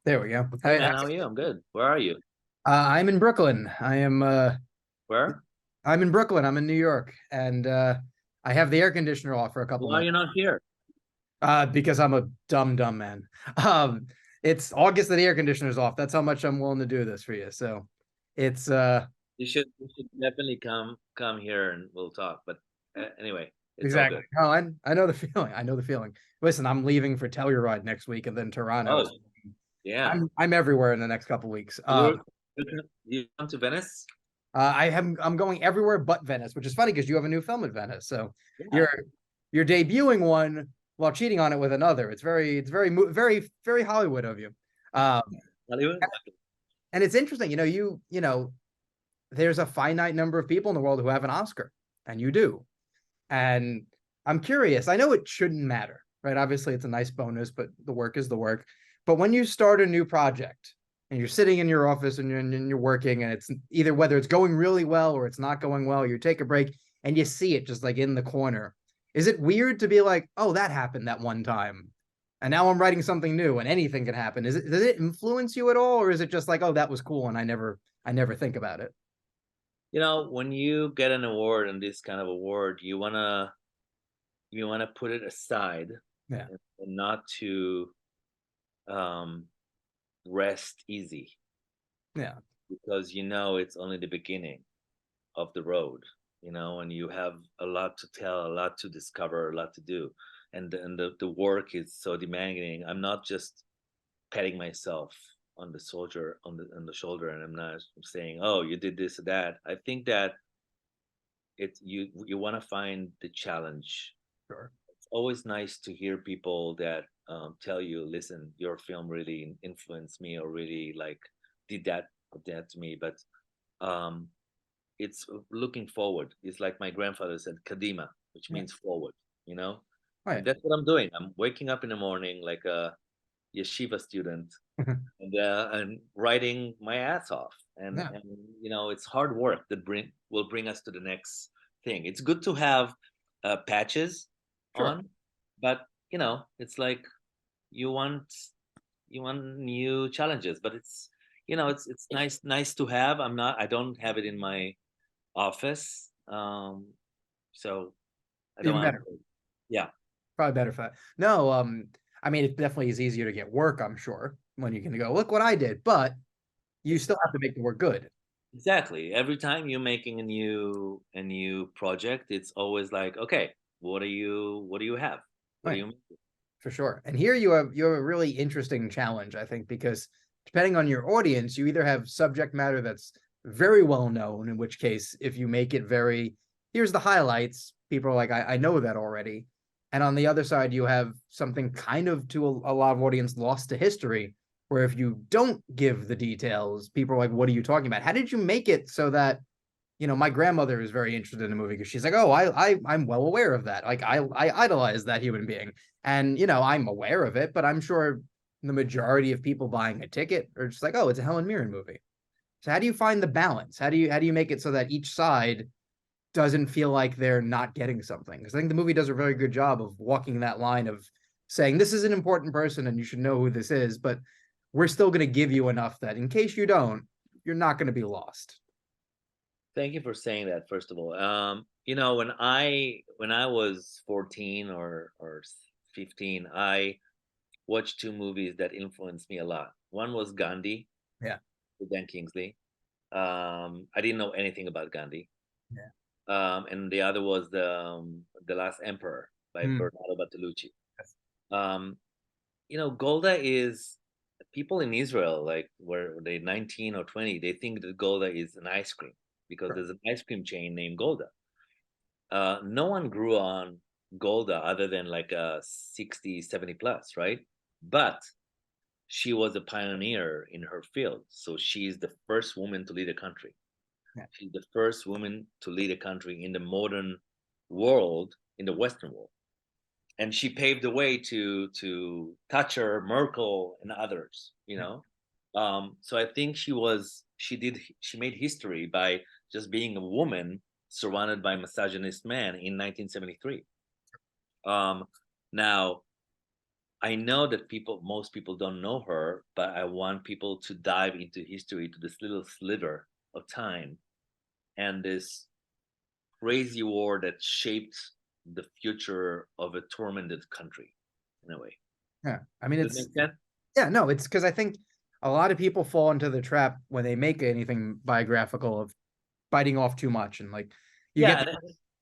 There we go. Hey man, how are you? I'm good. Where are you? I'm in Brooklyn. Where? I'm in Brooklyn. I'm in New York, and I have the air conditioner off for a couple Why are minutes you not here? because I'm a dumb man. Um, it's August that the air conditioner's off. That's how much I'm willing to do this for you. So it's You should definitely come here and we'll talk. But anyway, it's all exactly. good. Oh, I know the feeling. I know the feeling. Listen, I'm leaving for Telluride next week and then Toronto. Oh, yeah. I'm everywhere in the next couple weeks. You come to Venice? I'm going everywhere but Venice, which is funny because you have a new film at Venice. So Yeah. you're you're debuting one while cheating on it with another. Very Hollywood of you. Um, Hollywood? and it's interesting, there's a finite number of people in the world who have an Oscar, and you do. And I'm curious. I know it shouldn't matter, right? Obviously, it's a nice bonus, but the work is the work. But when you start a new project and you're sitting in your office and you're working, and it's either whether it's going really well or it's not going well, you take a break and you see it just like in the corner. Is it weird to be like, oh, that happened that one time, and now I'm writing something new, and anything can happen? Does it influence you at all, or is it just like, oh, that was cool, and I never think about it? When you get an award and this kind of award, you wanna put it aside Yeah, and not to um rest easy yeah, because it's only the beginning of the road, and you have a lot to tell, a lot to discover, a lot to do. And the work is so demanding. I'm not just patting myself on the shoulder, and I'm not saying, oh, you did this or that. I think that you want to find the challenge. sure. It's always nice to hear people that tell you, listen, your film really influenced me, or really like did that to me. But um it's looking forward. It's like my grandfather said, "Kadima," which Yeah, means forward. You know, and right. that's what I'm doing. I'm waking up in the morning like a yeshiva student, and writing my ass off. And Yeah, and it's hard work that will bring us to the next thing. It's good to have patches sure. on, but it's like you want you want new challenges. But it's nice to have. I don't have it in my office. So I don't Even want better. to. Yeah, Probably better for that. No, I mean, it definitely is easier to get work, I'm sure, when you can go, look what I did, but you still have to make the work good. exactly. Every time you're making a new project, it's always like, okay, what do you have? What do Right, you for sure. And here you have a really interesting challenge, I think, because depending on your audience, you either have subject matter that's very well known, in which case, if you make it very, here's the highlights, people are like, I know that already. And on the other side, you have something kind of to a lot of audience lost to history, where if you don't give the details, people are like, what are you talking about? How did you make it so that my grandmother is very interested in the movie because she's like, oh, I'm well aware of that. Like I idolize that human being, and I'm aware of it, but I'm sure the majority of people buying a ticket are just like, oh, it's a Helen Mirren movie. So how do you find the balance? How do you make it so that each side doesn't feel like they're not getting something? Because I think the movie does a very good job of walking that line of saying this is an important person and you should know who this is, but we're still going to give you enough that in case you don't, you're not going to be lost. Thank you for saying that, first of all. When I was 14 or 15, I watched two movies that influenced me a lot. One was Gandhi Yeah. with Dan Kingsley. I didn't know anything about Gandhi. Yeah. And the other was the Last Emperor by Mm. Bernardo Bertolucci. Um, Golda is people in Israel, like where they 19 or 20, they think that Golda is an ice cream because Sure. there's an ice cream chain named Golda. No one grew on Golda other than like a 60, 70 plus, right? But she was a pioneer in her field. So she's the first woman to lead a country. Yeah. She's the first woman to lead a country in the modern world, in the Western world. And she paved the way to Thatcher, Merkel, and others. Yeah. So I think she made history by just being a woman surrounded by misogynist men in 1973. Now I know that most people don't know her, but I want people to dive into history, to this little sliver of time and this crazy war that shaped the future of a tormented country in a way. Yeah, I mean, Does it make sense? yeah, no, it's because I think a lot of people fall into the trap when they make anything biographical of biting off too much, and like you Yeah, get,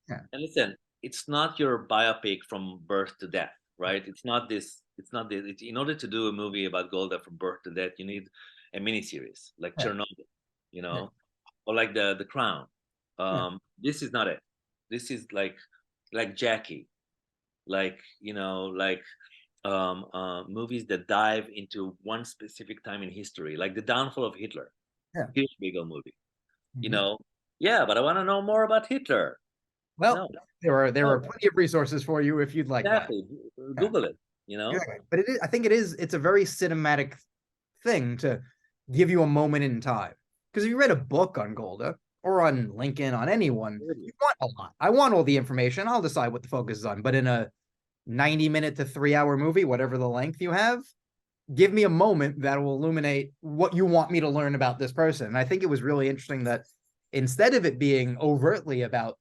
yeah, and listen, it's not your biopic from birth to death, right? It's not this. It's not this. In order to do a movie about Golda from birth to death, you need a miniseries like yeah, Chernobyl, you yeah, know, or like the Crown. yeah, This is not it. This is like Jackie, like movies that dive into one specific time in history, like the downfall of Hitler. yeah. Here's a big old movie, you Mhm. know. Yeah, but I want to know more about Hitler. Well, No, there are no, plenty of resources for you if you'd like that. exactly. Yeah, Google it. You know. exactly. But it is, I think it's a very cinematic thing to give you a moment in time. Because if you read a book on Golda or on Lincoln, on anyone, you want a lot. I want all the information. I'll decide what the focus is on. But in a 90-minute to 3-hour movie, whatever the length you have, give me a moment that will illuminate what you want me to learn about this person. And I think it was really interesting that instead of it being overtly about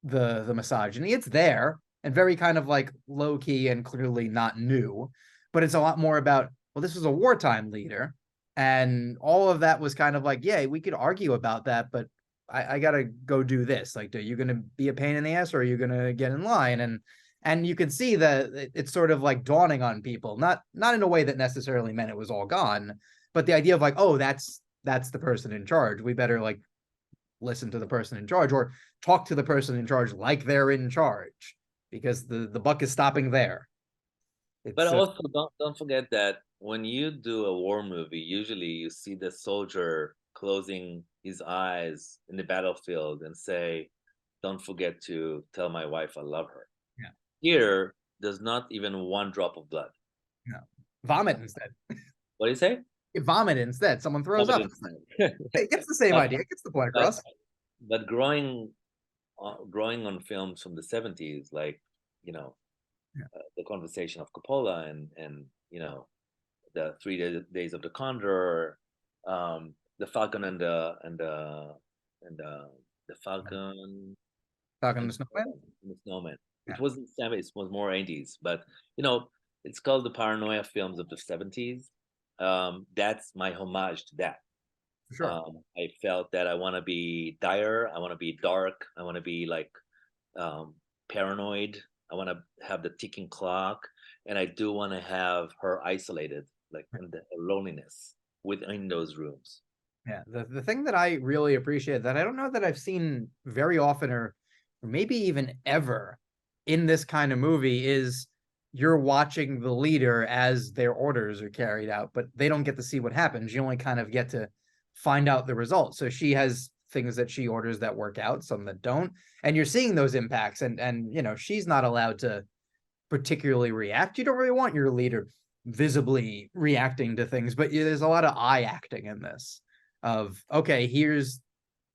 the misogyny, it's there and very kind of like low key and clearly not new, but it's a lot more about, well, this was a wartime leader, and all of that was kind of like, yeah, we could argue about that, but I gotta go do this. Like, are you gonna be a pain in the ass, or are you gonna get in line? And you can see that it's sort of like dawning on people, not in a way that necessarily meant it was all gone, but the idea of like, oh, that's the person in charge. We better like listen to the person in charge, or talk to the person in charge like they're in charge, because the buck is stopping there. But It's also don't forget that when you do a war movie, usually you see the soldier closing his eyes in the battlefield and say, "Don't forget to tell my wife I love her." yeah, Here, there's not even one drop of blood. yeah. Vomit instead. What do you say? You vomit instead. Someone throws Vomit up. inside. It gets the same but idea. It gets the point but across. but growing on films from the 70s, like you know Yeah. the Conversation of Coppola and the Days of the Condor, the Falcon and the Falcon Talking and to Snowman. the Snowman. Yeah, It wasn't 70s, it was more 80s, but it's called the paranoia films of the 70s. That's my homage to that. for sure. I felt that I want to be dire, I want to be dark, I want to be like um, paranoid. I want to have the ticking clock, and I do want to have her isolated, like in the loneliness within those rooms. Yeah, the thing that I really appreciate that I don't know that I've seen very often, or maybe even ever in this kind of movie, is you're watching the leader as their orders are carried out, but they don't get to see what happens. You only kind of get to find out the results. So she has things that she orders that work out, some that don't, and you're seeing those impacts. And she's not allowed to particularly react. You don't really want your leader visibly reacting to things, but there's a lot of eye acting in this of, okay, here's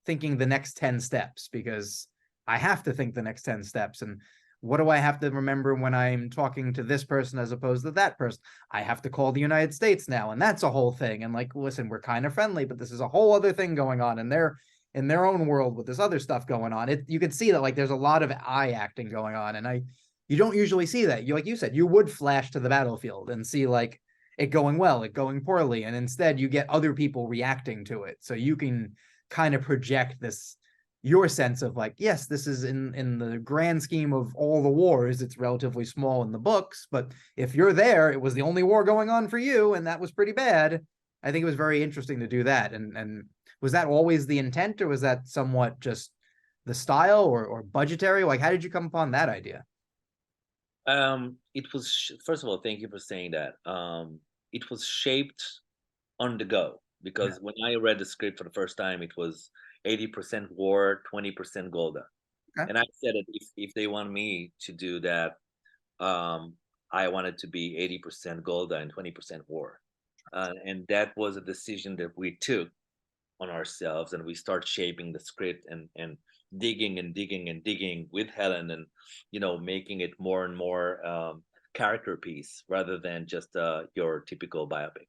thinking the next 10 steps because I have to think the next 10 steps. And what do I have to remember when I'm talking to this person as opposed to that person? I have to call the United States now, and that's a whole thing. And like, listen, we're kind of friendly, but this is a whole other thing going on, and they're in their own world with this other stuff going on. You can see that like there's a lot of eye acting going on, and you don't usually see that. You, like you said, you would flash to the battlefield and see like it going well, it going poorly, and instead you get other people reacting to it, so you can kind of project this, your sense of like, yes, this is in the grand scheme of all the wars, it's relatively small in the books, but if you're there, it was the only war going on for you, and that was pretty bad. I think it was very interesting to do that. And was that always the intent, or was that somewhat just the style or budgetary? Like, how did you come upon that idea? It was first of all, thank you for saying that. It was shaped on the go Yeah. because when I read the script for the first time, it was 80% war, 20% Golda, Okay. and I said that if they want me to do that, um, I wanted to be 80% Golda and 20% war, and that was a decision that we took on ourselves, and we start shaping the script and digging and digging and digging with Helen, and making it more and more character piece rather than just your typical biopic.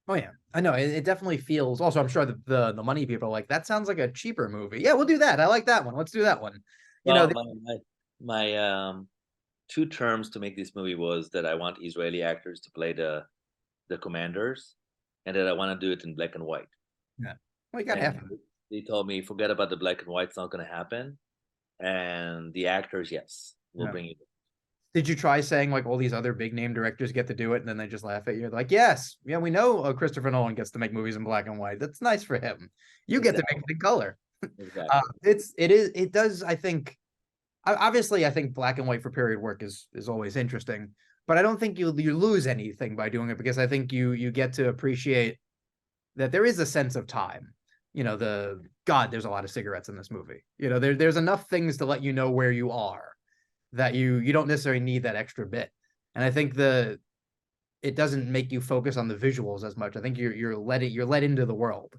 Oh yeah, I know it definitely feels. Also, I'm sure the money people are like, that sounds like a cheaper movie. Yeah, we'll do that. I like that one. Let's do that one. You know, Well, my two terms to make this movie was that I want Israeli actors to play the commanders, and that I want to do it in black and white. yeah. Well, you got half And of it. they told me, forget about the black and white; it's not going to happen. And the actors, yes, we'll Yeah. bring you. Did you try saying like all these other big name directors get to do it, and then they just laugh at you? They're like, yes, yeah, we know Christopher Nolan gets to make movies in black and white. That's nice for him. You get to make Exactly. it in color. Exactly. It does. I think obviously I think black and white for period work is always interesting, but I don't think you lose anything by doing it, because I think you get to appreciate that there is a sense of time. You know, there's a lot of cigarettes in this movie. You know, there's enough things to let you know where you are, that you don't necessarily need that extra bit. And I think it doesn't make you focus on the visuals as much. I think you're let into the world.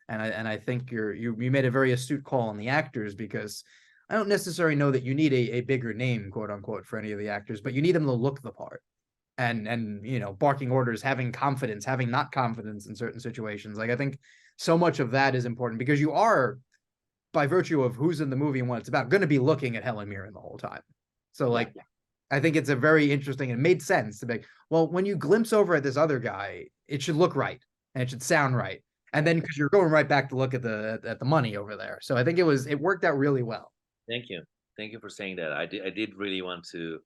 And I think you made a very astute call on the actors, because I don't necessarily know that you need a bigger name, quote unquote, for any of the actors, but you need them to look the part. And you know, barking orders, having confidence, having not confidence in certain situations. Like I think so much of that is important, because you are, by virtue of who's in the movie and what it's about, going to be looking at Helen Mirren the whole time. So Yeah. like I think it's a very interesting, and made sense to be, well, when you glimpse over at this other guy, it should look right and it should sound right. And then because you're going right back to look at the money over there. So I think it worked out really well. Thank you. Thank you for saying that. I did really want to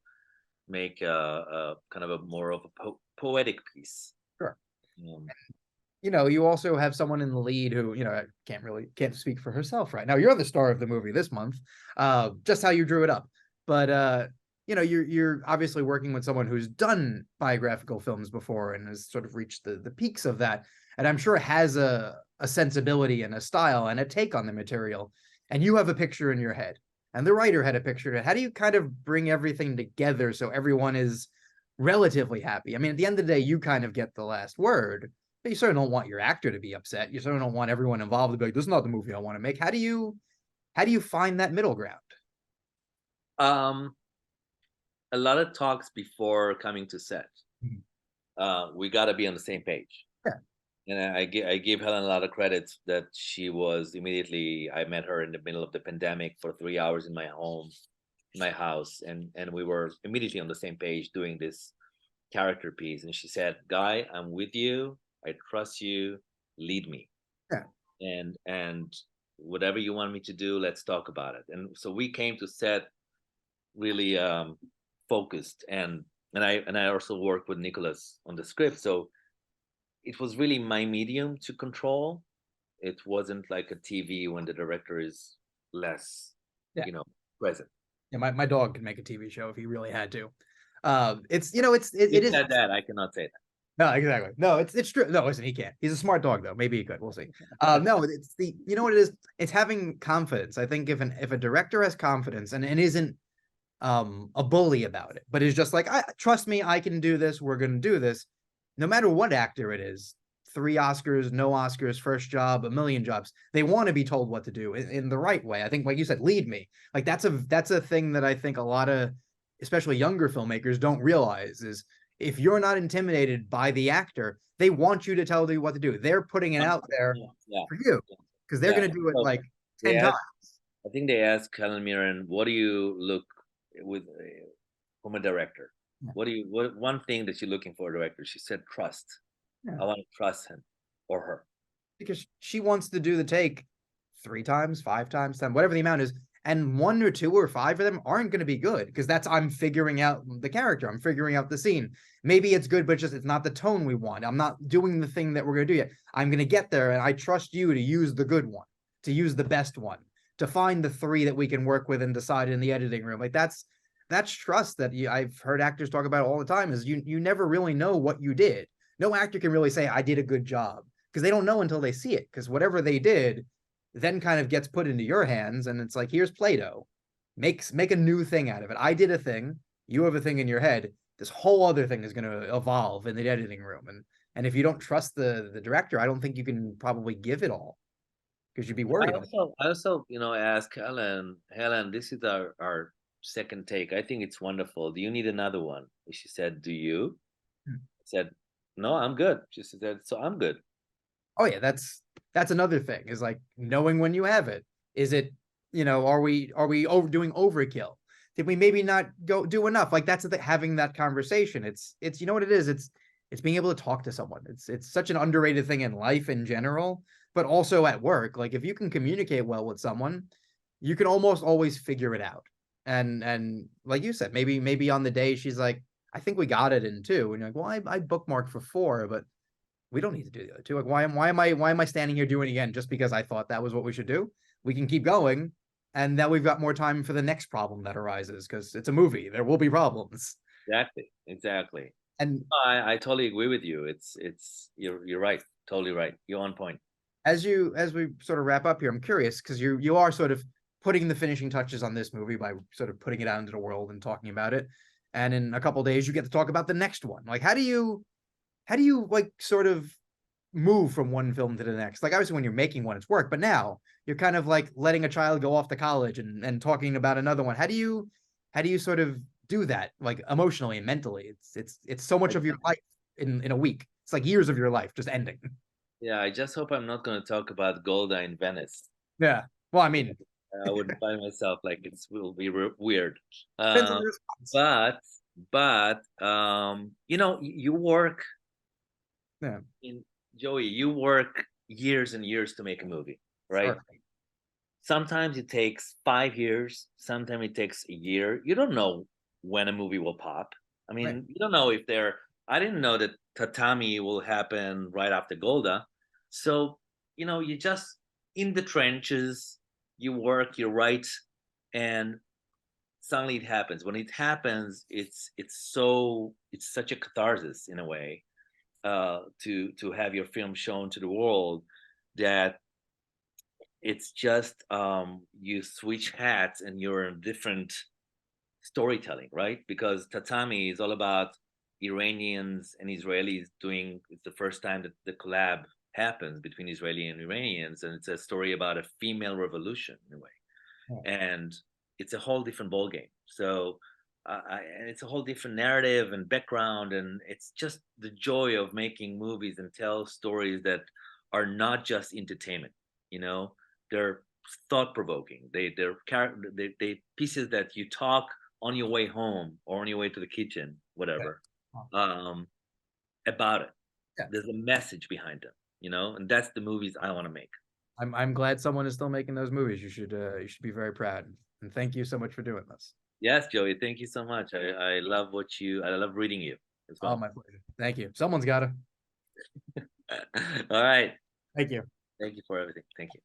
make a kind of a more of a poetic piece. Sure. Um, You know, you also have someone in the lead who, you know, can't speak for herself right now. You're the star of the movie this month. Just how you drew it up. But you know, you're obviously working with someone who's done biographical films before and has sort of reached the peaks of that. And I'm sure has a sensibility and a style and a take on the material. And you have a picture in your head. And the writer had a picture in it. How do you kind of bring everything together so everyone is relatively happy? I mean, at the end of the day, you kind of get the last word, but you certainly don't want your actor to be upset. You certainly don't want everyone involved to be like, this is not the movie I want to make. How do you find that middle ground? um, a lot of talks before coming to set. Mhm. We got to be on the same page. Yeah. And I gave Helen a lot of credit that she was immediately. I met her in the middle of the pandemic for 3 hours in my home, my house, and we were immediately on the same page doing this character piece. And she said, "Guy, I'm with you. I trust you. Lead me. Yeah. And whatever you want me to do, let's talk about it." And so we came to set really focused, and I also worked with Nicholas on the script, so it was really my medium to control. It wasn't like a TV when the director is less, Yeah. you know, present. Yeah, my dog could make a TV show if he really had to. It's you know, it You is said that, I cannot say that. no, exactly. No, it's true. No, listen, he can't. He's a smart dog though. Maybe he could. We'll see. No, it's you know what it is? It's having confidence. I think if a director has confidence and isn't a bully about it, but is just like, I trust me, I can do this, we're gonna do this, no matter what actor it is, 3 Oscars, no Oscars, first job, a million jobs, they want to be told what to do in the right way. I think, like you said, lead me. Like that's a thing that I think a lot of, especially younger filmmakers, don't realize is, if you're not intimidated by the actor, they want you to tell you what to do. They're putting it out there Yeah, yeah, for you, because they're yeah. going to do it So like they 10 times. asked, I think they asked Helen Mirren, "What do you look with from a director? Yeah. What one thing that you're looking for a director?" She said, "Trust. Yeah. I want to trust him or her." Because she wants to do the take 3 times, 5 times, 10, whatever the amount is. And 1 or 2 or 5 of them aren't going to be good, because I'm figuring out the character. I'm figuring out the scene. Maybe it's good, but it's not the tone we want. I'm not doing the thing that we're going to do yet. I'm going to get there. And I trust you to use the good one, to use the best one, to find the 3 that we can work with and decide in the editing room. Like that's trust that I've heard actors talk about all the time, is you never really know what you did. No actor can really say, I did a good job, because they don't know until they see it, because whatever they did then kind of gets put into your hands, and it's like, here's Play-Doh, make a new thing out of it. I did a thing, you have a thing in your head, this whole other thing is going to evolve in the editing room. And if you don't trust the director, I don't think you can probably give it all, because you'd be I worried. also, I also, ask Helen, this is our second take. I think it's wonderful. Do you need another one? She said, do you? Hmm. I said, no, I'm good. She said, so I'm good. Oh yeah, that's another thing, is like knowing when you have it. Is it, are we doing overkill? Did we maybe not go do enough? Like that's having that conversation. It's what it is. It's being able to talk to someone. It's such an underrated thing in life in general, but also at work. Like if you can communicate well with someone, you can almost always figure it out. And like you said, maybe on the day she's like, I think we got it in two, and you're like, well, I bookmarked for four, but we don't need to do the other two. Like, why am I standing here doing it again just because I thought that was what we should do? We can keep going, and now we've got more time for the next problem that arises, because it's a movie. There will be problems. Exactly. And I totally agree with you. It's you're right. Totally right. You're on point. as we sort of wrap up here, I'm curious, because you are sort of putting the finishing touches on this movie by sort of putting it out into the world and talking about it. And in a couple days, you get to talk about the next one. Like, how do you like sort of move from one film to the next? Like obviously when you're making one, it's work, but now you're kind of like letting a child go off to college and talking about another one. How do you sort of do that, like emotionally and mentally? It's so much of your life in a week. It's like years of your life just ending. Yeah, I just hope I'm not going to talk about Golda in Venice. Yeah. Well, I mean, I would find myself like it will be weird. depends on Uh, the response. but you work Yeah. in Joey. You work years and years to make a movie, right? Sure. Sometimes it takes 5 years. Sometimes it takes a year. You don't know when a movie will pop. I Right. mean, you don't know if they're. I didn't know that Tatami will happen right after Golda. So, you just in the trenches, you work, you write, and suddenly it happens. When it happens, it's such a catharsis in a way, to have your film shown to the world, that it's just you switch hats and you're in different storytelling, right? Because Tatami is all about Iranians and Israelis doing. It's the first time that the collab happens between Israeli and Iranians, and it's a story about a female revolution in a way, Yeah. and it's a whole different ballgame. So, and it's a whole different narrative and background, and it's just the joy of making movies and tell stories that are not just entertainment. You know, they're thought provoking. They pieces that you talk on your way home or on your way to the kitchen, Yeah. whatever, Oh, um, about it. yeah. There's a message behind them, and that's the movies I want to make. I'm glad someone is still making those movies. You should be very proud. And thank you so much for doing this. Yes, Joey, thank you so much. I love reading you as Oh, well. my pleasure. Thank you. Someone's got to. All right. Thank you. Thank you for everything. Thank you.